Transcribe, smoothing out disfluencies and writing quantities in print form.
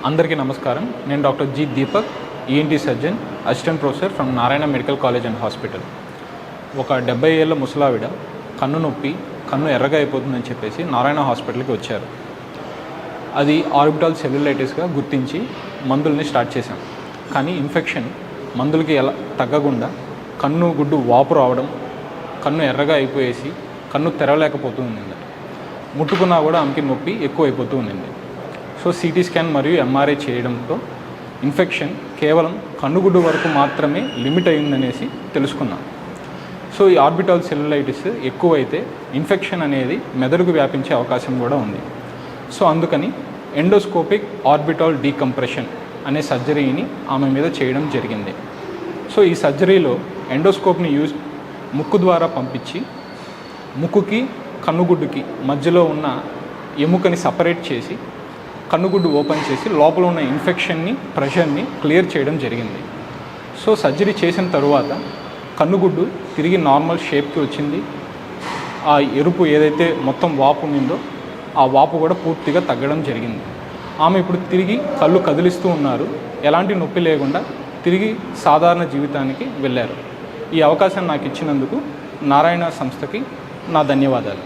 అందరికీ నమస్కారం. నేను doctor G Deepak, ENT surgeon, assistant professor from Narayana medical college and hospital. ఒక 70 ఏళ్ల ముసలావిడ కన్ను నొప్పి, కన్ను ఎర్రగా అయిపోతుందని చెప్పేసి నారాయణ హాస్పిటల్కి వచ్చారు. అది ఆర్బిటాల్ సెల్యులైటిస్గా గుర్తించి మందుల్ని స్టార్ట్ చేశాం. కానీ ఇన్ఫెక్షన్ మందులకి ఎలా తగ్గకుండా కన్ను గుడ్డు వాపు రావడం, కన్ను ఎర్రగా అయిపోయేసి కన్ను తెరవలేకపోతూ ఉండింది. ముట్టుకున్నా కూడా ఆమెకి నొప్పి ఎక్కువ అయిపోతూ ఉండింది. సో సిటీ స్కాన్ మరియు ఎంఆర్ఐ చేయడంతో ఇన్ఫెక్షన్ కేవలం కన్నుగుడ్డు వరకు మాత్రమే లిమిట్ అయిందనేసి తెలుసుకున్నాం. సో ఈ ఆర్బిటాల్ సెల్యులైటిస్ ఎక్కువైతే ఇన్ఫెక్షన్ అనేది మెదడుకు వ్యాపించే అవకాశం కూడా ఉంది. సో అందుకని ఎండోస్కోపిక్ ఆర్బిటాల్ డీకంప్రెషన్ అనే సర్జరీని ఆమె మీద చేయడం జరిగింది. సో ఈ సర్జరీలో ఎండోస్కోప్ని ముక్కు ద్వారా పంపించి ముక్కుకి కన్నుగుడ్డుకి మధ్యలో ఉన్న ఎముకని సపరేట్ చేసి కన్నుగుడ్డు ఓపెన్ చేసి లోపల ఉన్న ఇన్ఫెక్షన్ని, ప్రెషర్ని క్లియర్ చేయడం జరిగింది. సో సర్జరీ చేసిన తరువాత కన్నుగుడ్డు తిరిగి నార్మల్ షేప్కి వచ్చింది. ఆ ఎరుపు ఏదైతే మొత్తం వాపు ఉండిందో ఆ వాపు కూడా పూర్తిగా తగ్గడం జరిగింది. ఆమె ఇప్పుడు తిరిగి కళ్ళు కదిలిస్తూ ఉన్నారు. ఎలాంటి నొప్పి లేకుండా తిరిగి సాధారణ జీవితానికి వెళ్ళారు. ఈ అవకాశం నాకు ఇచ్చినందుకు నారాయణ సంస్థకి నా ధన్యవాదాలు.